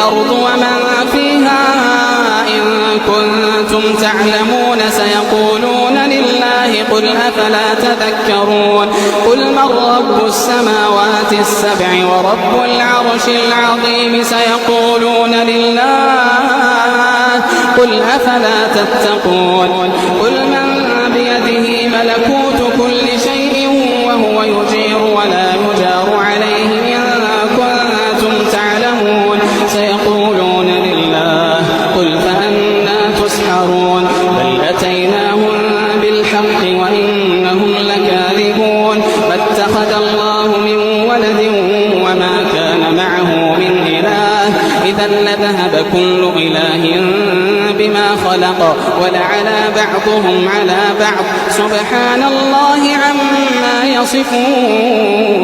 الأرض ومن فيها إن كنتم تعلمون سيقولون لله قل أفلا تذكرون قل من رب السماوات السبع ورب العرش العظيم سيقولون لله قل أفلا تتقون قل من بيده ملكوت كل شيء وهو يجير ولا يجار عليه إن كنتم تعلمون سيقولون لله قل فأنى تسحرون بل أتيناهم بالحق وإنهم لكاذبون ما اتخذ الله من ولد وما كان معه من إله إذا لذهب كل إله بما خلق ولعلى بعضهم على بعض سبحان الله عما يصفون